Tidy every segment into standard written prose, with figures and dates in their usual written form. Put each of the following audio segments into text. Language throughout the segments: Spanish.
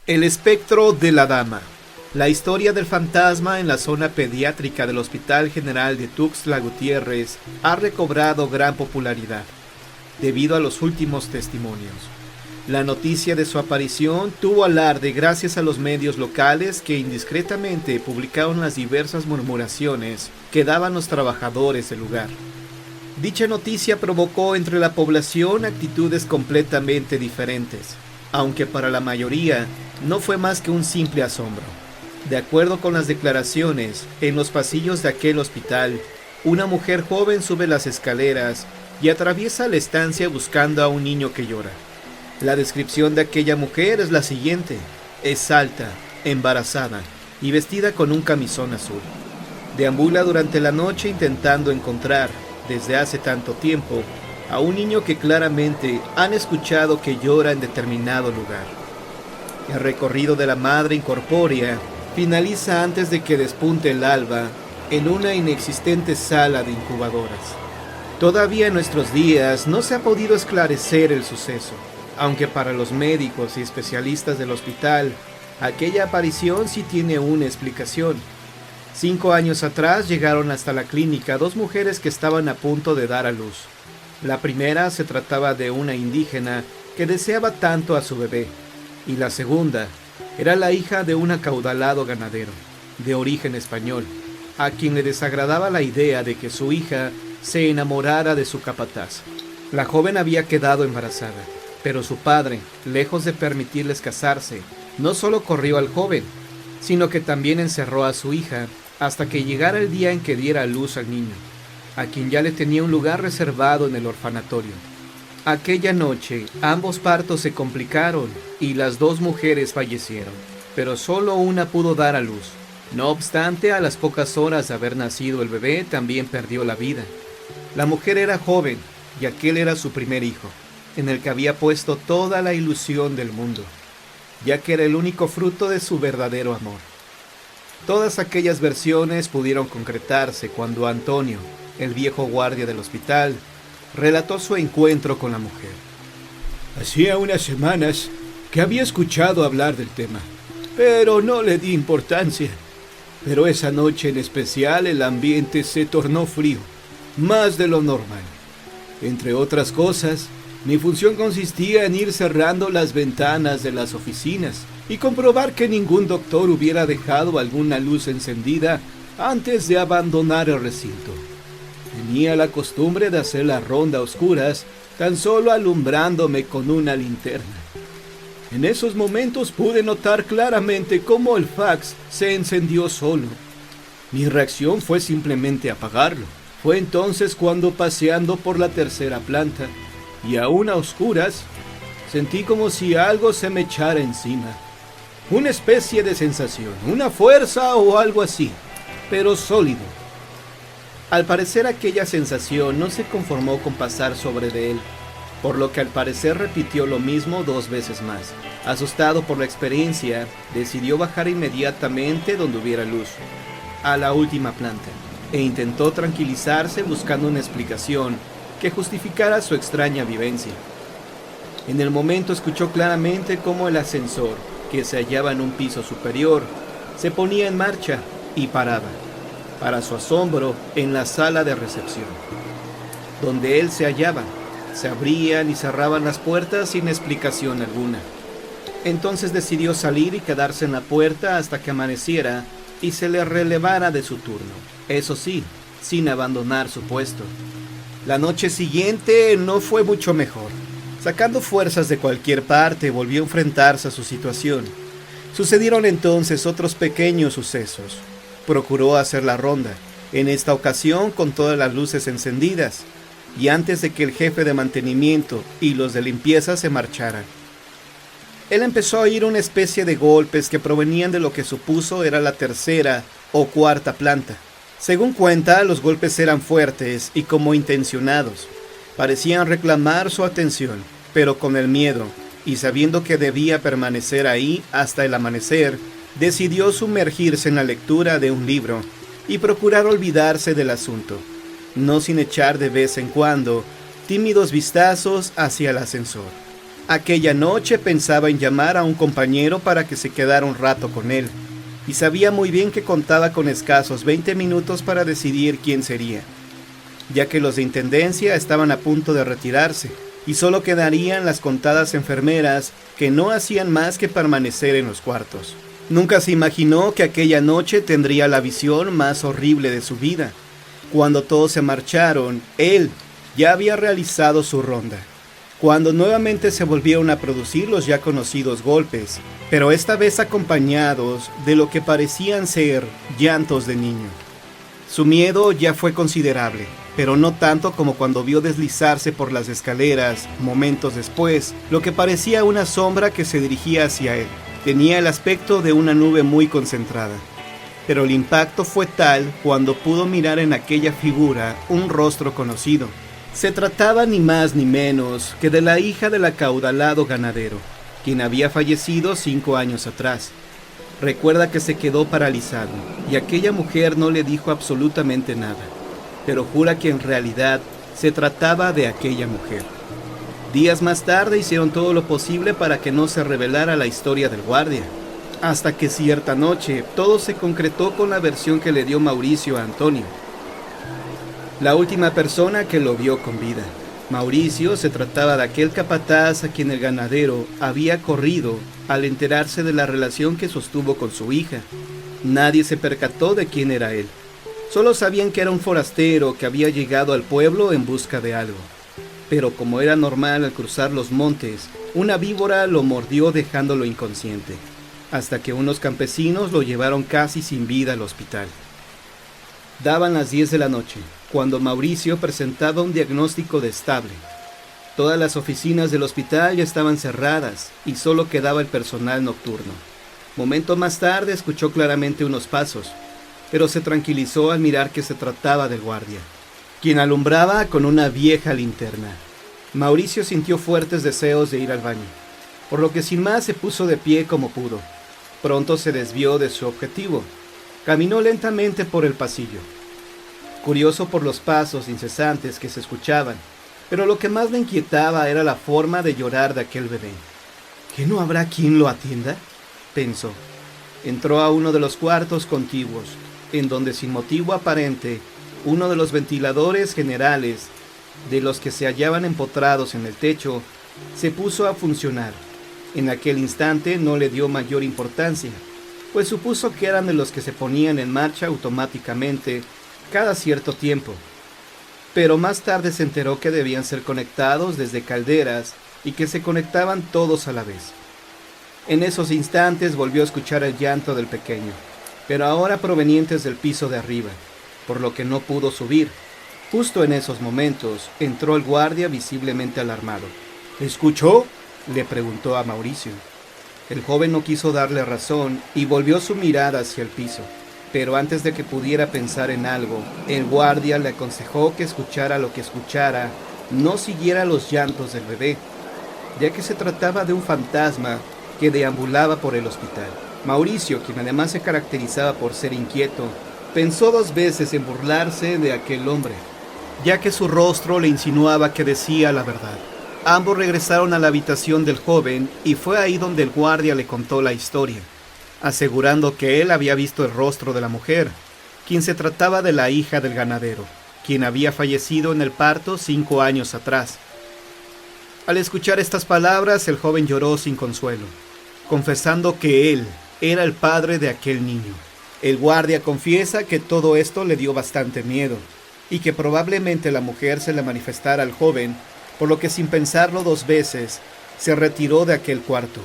El espectro de la dama. La historia del fantasma en la zona pediátrica del Hospital General de Tuxtla Gutiérrez ha recobrado gran popularidad, debido a los últimos testimonios. La noticia de su aparición tuvo alarde gracias a los medios locales que indiscretamente publicaron las diversas murmuraciones que daban los trabajadores del lugar. Dicha noticia provocó entre la población actitudes completamente diferentes, aunque para la mayoría no fue más que un simple asombro. De acuerdo con las declaraciones, en los pasillos de aquel hospital, una mujer joven sube las escaleras y atraviesa la estancia buscando a un niño que llora. La descripción de aquella mujer es la siguiente: es alta, embarazada y vestida con un camisón azul. Deambula durante la noche intentando encontrar, desde hace tanto tiempo, a un niño que claramente han escuchado que llora en determinado lugar. El recorrido de la madre incorpórea finaliza antes de que despunte el alba en una inexistente sala de incubadoras. Todavía en nuestros días no se ha podido esclarecer el suceso, aunque para los médicos y especialistas del hospital, aquella aparición sí tiene una explicación. 5 años atrás llegaron hasta la clínica 2 mujeres que estaban a punto de dar a luz. La primera se trataba de una indígena que deseaba tanto a su bebé, y la segunda era la hija de un acaudalado ganadero, de origen español, a quien le desagradaba la idea de que su hija se enamorara de su capataz. La joven había quedado embarazada, pero su padre, lejos de permitirles casarse, no solo corrió al joven, sino que también encerró a su hija hasta que llegara el día en que diera a luz al niño, a quien ya le tenía un lugar reservado en el orfanatorio. Aquella noche, ambos partos se complicaron y las 2 mujeres fallecieron, pero solo una pudo dar a luz. No obstante, a las pocas horas de haber nacido el bebé, también perdió la vida. La mujer era joven y aquel era su primer hijo, en el que había puesto toda la ilusión del mundo, ya que era el único fruto de su verdadero amor. Todas aquellas versiones pudieron concretarse cuando Antonio, el viejo guardia del hospital, relató su encuentro con la mujer. Hacía unas semanas que había escuchado hablar del tema, pero no le di importancia. Pero esa noche en especial el ambiente se tornó frío, más de lo normal. Entre otras cosas, mi función consistía en ir cerrando las ventanas de las oficinas y comprobar que ningún doctor hubiera dejado alguna luz encendida antes de abandonar el recinto. Tenía la costumbre de hacer la ronda a oscuras, tan solo alumbrándome con una linterna. En esos momentos pude notar claramente cómo el fax se encendió solo. Mi reacción fue simplemente apagarlo. Fue entonces cuando, paseando por la 3ª planta, y aún a oscuras, sentí como si algo se me echara encima. Una especie de sensación, una fuerza o algo así, pero sólido. Al parecer aquella sensación no se conformó con pasar sobre de él, por lo que al parecer repitió lo mismo 2 veces más. Asustado por la experiencia, decidió bajar inmediatamente donde hubiera luz, a la última planta, e intentó tranquilizarse buscando una explicación que justificara su extraña vivencia. En el momento escuchó claramente cómo el ascensor, que se hallaba en un piso superior, se ponía en marcha y paraba, para su asombro, en la sala de recepción, donde él se hallaba. Se abrían y cerraban las puertas sin explicación alguna. Entonces decidió salir y quedarse en la puerta hasta que amaneciera y se le relevara de su turno, eso sí, sin abandonar su puesto. La noche siguiente no fue mucho mejor. Sacando fuerzas de cualquier parte, volvió a enfrentarse a su situación. Sucedieron entonces otros pequeños sucesos. Procuró hacer la ronda, en esta ocasión con todas las luces encendidas, y antes de que el jefe de mantenimiento y los de limpieza se marcharan. Él empezó a oír una especie de golpes que provenían de lo que supuso era la 3ª o 4ª planta. Según cuenta, los golpes eran fuertes y como intencionados. Parecían reclamar su atención, pero con el miedo, y sabiendo que debía permanecer ahí hasta el amanecer, decidió sumergirse en la lectura de un libro y procurar olvidarse del asunto, no sin echar de vez en cuando tímidos vistazos hacia el ascensor. Aquella noche pensaba en llamar a un compañero para que se quedara un rato con él, y sabía muy bien que contaba con escasos 20 minutos para decidir quién sería, ya que los de intendencia estaban a punto de retirarse, y solo quedarían las contadas enfermeras que no hacían más que permanecer en los cuartos. Nunca se imaginó que aquella noche tendría la visión más horrible de su vida. Cuando todos se marcharon, él ya había realizado su ronda. Cuando nuevamente se volvieron a producir los ya conocidos golpes, pero esta vez acompañados de lo que parecían ser llantos de niño. Su miedo ya fue considerable, pero no tanto como cuando vio deslizarse por las escaleras, momentos después, lo que parecía una sombra que se dirigía hacia él. Tenía el aspecto de una nube muy concentrada, pero el impacto fue tal cuando pudo mirar en aquella figura un rostro conocido. Se trataba ni más ni menos que de la hija del acaudalado ganadero, quien había fallecido 5 años atrás. Recuerda que se quedó paralizado, y aquella mujer no le dijo absolutamente nada, pero jura que en realidad se trataba de aquella mujer. Días más tarde hicieron todo lo posible para que no se revelara la historia del guardia, hasta que cierta noche todo se concretó con la versión que le dio Mauricio a Antonio, la última persona que lo vio con vida. Mauricio se trataba de aquel capataz a quien el ganadero había corrido al enterarse de la relación que sostuvo con su hija. Nadie se percató de quién era él. Solo sabían que era un forastero que había llegado al pueblo en busca de algo. Pero como era normal al cruzar los montes, una víbora lo mordió dejándolo inconsciente, hasta que unos campesinos lo llevaron casi sin vida al hospital. Daban las 10 de la noche, cuando Mauricio presentaba un diagnóstico de estable. Todas las oficinas del hospital ya estaban cerradas y solo quedaba el personal nocturno. Momento más tarde escuchó claramente unos pasos, pero se tranquilizó al mirar que se trataba del guardia, quien alumbraba con una vieja linterna. Mauricio sintió fuertes deseos de ir al baño, por lo que sin más se puso de pie como pudo. Pronto se desvió de su objetivo. Caminó lentamente por el pasillo, curioso por los pasos incesantes que se escuchaban, pero lo que más le inquietaba era la forma de llorar de aquel bebé. ¿Que no habrá quien lo atienda?, pensó. Entró a uno de los cuartos contiguos, en donde sin motivo aparente, uno de los ventiladores generales, de los que se hallaban empotrados en el techo, se puso a funcionar. En aquel instante no le dio mayor importancia, pues supuso que eran de los que se ponían en marcha automáticamente cada cierto tiempo. Pero más tarde se enteró que debían ser conectados desde calderas y que se conectaban todos a la vez. En esos instantes volvió a escuchar el llanto del pequeño, pero ahora provenientes del piso de arriba, por lo que no pudo subir. Justo en esos momentos entró el guardia visiblemente alarmado. ¿Escuchó?, le preguntó a Mauricio. El joven no quiso darle razón y volvió su mirada hacia el piso, pero antes de que pudiera pensar en algo, el guardia le aconsejó que escuchara lo que escuchara, no siguiera los llantos del bebé, ya que se trataba de un fantasma que deambulaba por el hospital. Mauricio, quien además se caracterizaba por ser inquieto, pensó 2 veces en burlarse de aquel hombre, ya que su rostro le insinuaba que decía la verdad. Ambos regresaron a la habitación del joven y fue ahí donde el guardia le contó la historia, asegurando que él había visto el rostro de la mujer, quien se trataba de la hija del ganadero, quien había fallecido en el parto 5 años atrás. Al escuchar estas palabras, el joven lloró sin consuelo, confesando que él era el padre de aquel niño. El guardia confiesa que todo esto le dio bastante miedo, y que probablemente la mujer se le manifestara al joven, por lo que sin pensarlo 2 veces, se retiró de aquel cuarto.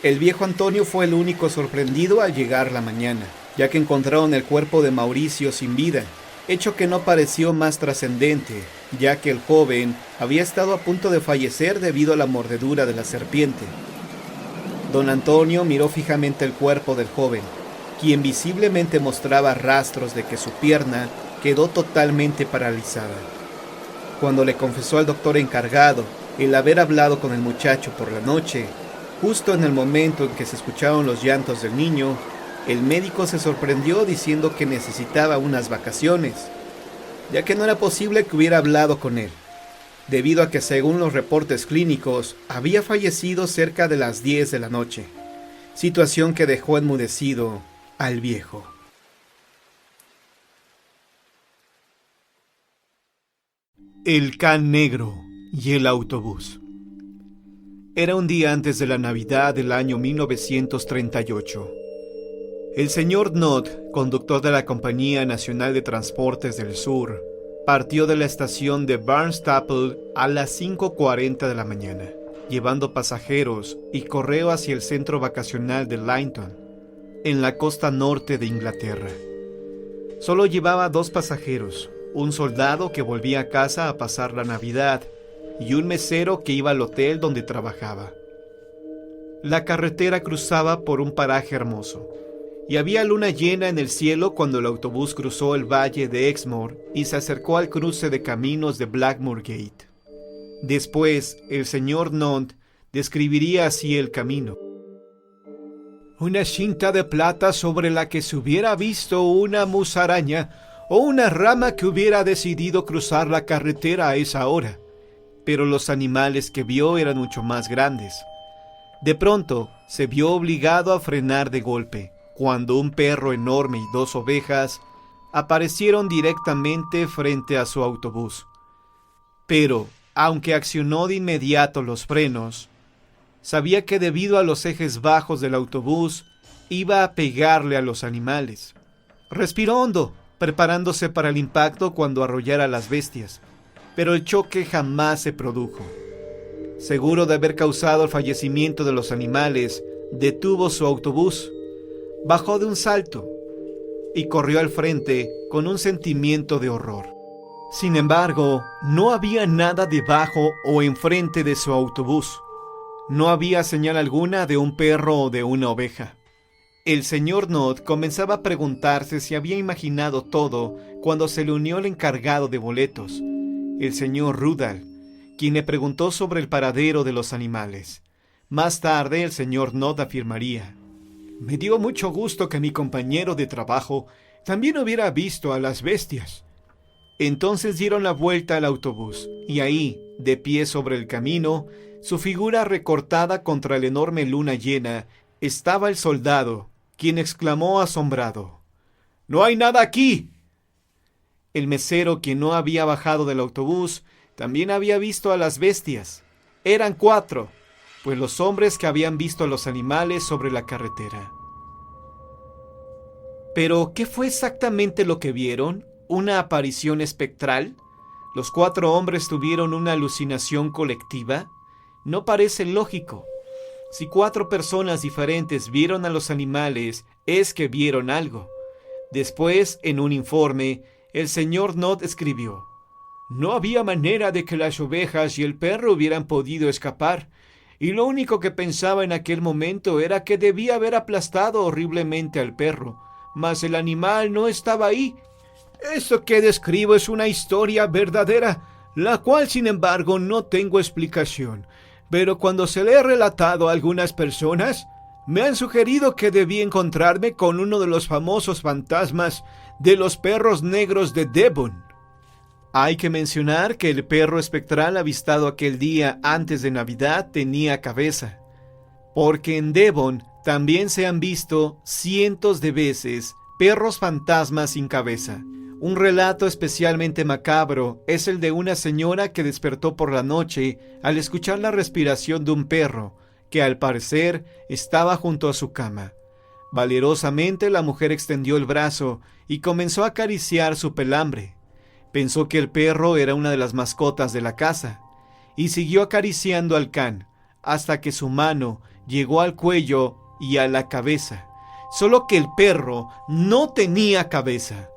El viejo Antonio fue el único sorprendido al llegar la mañana, ya que encontraron el cuerpo de Mauricio sin vida, hecho que no pareció más trascendente, ya que el joven había estado a punto de fallecer debido a la mordedura de la serpiente. Don Antonio miró fijamente el cuerpo del joven, quien visiblemente mostraba rastros de que su pierna quedó totalmente paralizada. Cuando le confesó al doctor encargado el haber hablado con el muchacho por la noche, justo en el momento en que se escucharon los llantos del niño, el médico se sorprendió diciendo que necesitaba unas vacaciones, ya que no era posible que hubiera hablado con él. debido a que según los reportes clínicos había fallecido cerca de las 10 de la noche, situación que dejó enmudecido al viejo. El can negro y el autobús. Era un día antes de la Navidad del año 1938. El señor Nod, conductor de la Compañía Nacional de Transportes del Sur, partió de la estación de Barnstaple a las 5:40 de la mañana, llevando pasajeros y correo hacia el centro vacacional de Lytton, en la costa norte de Inglaterra. Solo llevaba 2 pasajeros, un soldado que volvía a casa a pasar la Navidad y un mesero que iba al hotel donde trabajaba. La carretera cruzaba por un paraje hermoso, y había luna llena en el cielo cuando el autobús cruzó el valle de Exmoor y se acercó al cruce de caminos de Blackmoor Gate. Después, el señor Nod describiría así el camino. Una cinta de plata sobre la que se hubiera visto una musaraña o una rama que hubiera decidido cruzar la carretera a esa hora, pero los animales que vio eran mucho más grandes. De pronto, se vio obligado a frenar de golpe, cuando un perro enorme y 2 ovejas aparecieron directamente frente a su autobús. Pero, aunque accionó de inmediato los frenos, sabía que debido a los ejes bajos del autobús, iba a pegarle a los animales. Respiró hondo, preparándose para el impacto cuando arrollara a las bestias, pero el choque jamás se produjo. Seguro de haber causado el fallecimiento de los animales, detuvo su autobús, bajó de un salto y corrió al frente con un sentimiento de horror. Sin embargo, no había nada debajo o enfrente de su autobús. No había señal alguna de un perro o de una oveja. El señor Nod comenzaba a preguntarse si había imaginado todo cuando se le unió el encargado de boletos, el señor Rudall, quien le preguntó sobre el paradero de los animales. Más tarde el señor Nod afirmaría: «Me dio mucho gusto que mi compañero de trabajo también hubiera visto a las bestias». Entonces dieron la vuelta al autobús, y ahí, de pie sobre el camino, su figura recortada contra la enorme luna llena, estaba el soldado, quien exclamó asombrado: «¡No hay nada aquí!». El mesero, quien no había bajado del autobús, también había visto a las bestias. Eran 4, pues los hombres que habían visto a los animales sobre la carretera. ¿Pero qué fue exactamente lo que vieron? ¿Una aparición espectral? ¿Los 4 hombres tuvieron una alucinación colectiva? No parece lógico. Si 4 personas diferentes vieron a los animales, es que vieron algo. Después, en un informe, el señor Nod escribió: «No había manera de que las ovejas y el perro hubieran podido escapar, y lo único que pensaba en aquel momento era que debía haber aplastado horriblemente al perro, mas el animal no estaba ahí. Esto que describo es una historia verdadera, la cual sin embargo no tengo explicación. Pero cuando se le he relatado a algunas personas, me han sugerido que debí encontrarme con uno de los famosos fantasmas de los perros negros de Devon». Hay que mencionar que el perro espectral avistado aquel día antes de Navidad tenía cabeza, porque en Devon también se han visto cientos de veces perros fantasmas sin cabeza. Un relato especialmente macabro es el de una señora que despertó por la noche al escuchar la respiración de un perro, que al parecer estaba junto a su cama. Valerosamente la mujer extendió el brazo y comenzó a acariciar su pelambre. Pensó que el perro era una de las mascotas de la casa, y siguió acariciando al can, hasta que su mano llegó al cuello y a la cabeza. Solo que el perro no tenía cabeza.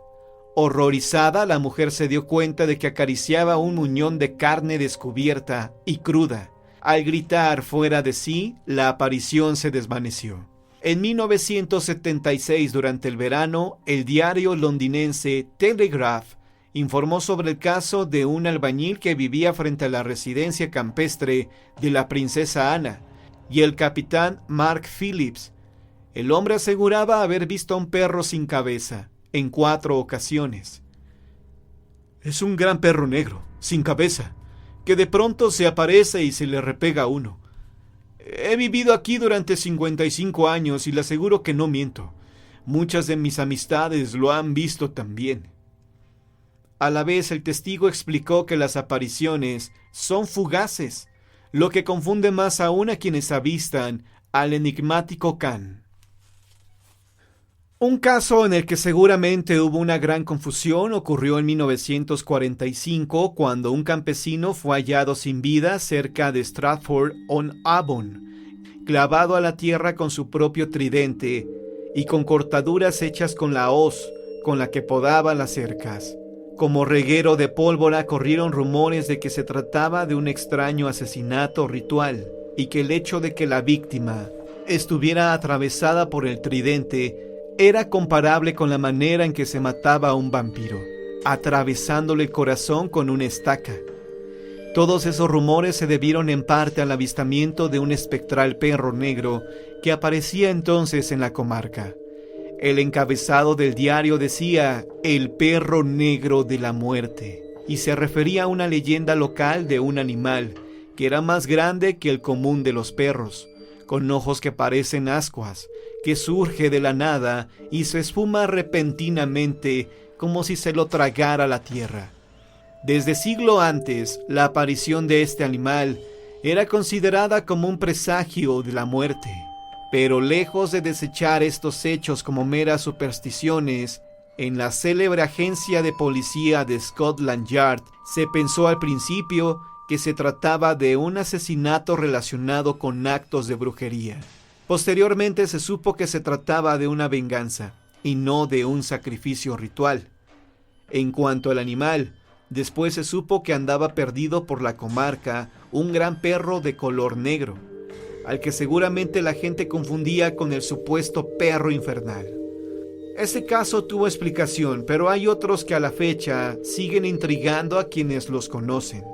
Horrorizada, la mujer se dio cuenta de que acariciaba un muñón de carne descubierta y cruda. Al gritar fuera de sí, la aparición se desvaneció. En 1976, durante el verano, el diario londinense Telegraph informó sobre el caso de un albañil que vivía frente a la residencia campestre de la princesa Ana y el capitán Mark Phillips. El hombre aseguraba haber visto a un perro sin cabeza en 4 ocasiones. «Es un gran perro negro, sin cabeza, que de pronto se aparece y se le repega a uno. He vivido aquí durante 55 años y le aseguro que no miento. Muchas de mis amistades lo han visto también. A la vez, el testigo explicó que las apariciones son fugaces, lo que confunde más aún a quienes avistan al enigmático Khan. Un caso en el que seguramente hubo una gran confusión ocurrió en 1945, cuando un campesino fue hallado sin vida cerca de Stratford-on-Avon, clavado a la tierra con su propio tridente y con cortaduras hechas con la hoz con la que podaba las cercas. Como reguero de pólvora corrieron rumores de que se trataba de un extraño asesinato ritual y que el hecho de que la víctima estuviera atravesada por el tridente era comparable con la manera en que se mataba a un vampiro, atravesándole el corazón con una estaca. Todos esos rumores se debieron en parte al avistamiento de un espectral perro negro que aparecía entonces en la comarca. El encabezado del diario decía «El perro negro de la muerte», y se refería a una leyenda local de un animal que era más grande que el común de los perros, con ojos que parecen ascuas, que surge de la nada y se esfuma repentinamente como si se lo tragara la tierra. Desde siglo antes, la aparición de este animal era considerada como un presagio de la muerte. Pero lejos de desechar estos hechos como meras supersticiones, en la célebre agencia de policía de Scotland Yard se pensó al principio que se trataba de un asesinato relacionado con actos de brujería. Posteriormente se supo que se trataba de una venganza y no de un sacrificio ritual. En cuanto al animal, después se supo que andaba perdido por la comarca un gran perro de color negro, al que seguramente la gente confundía con el supuesto perro infernal. Este caso tuvo explicación, pero hay otros que a la fecha siguen intrigando a quienes los conocen.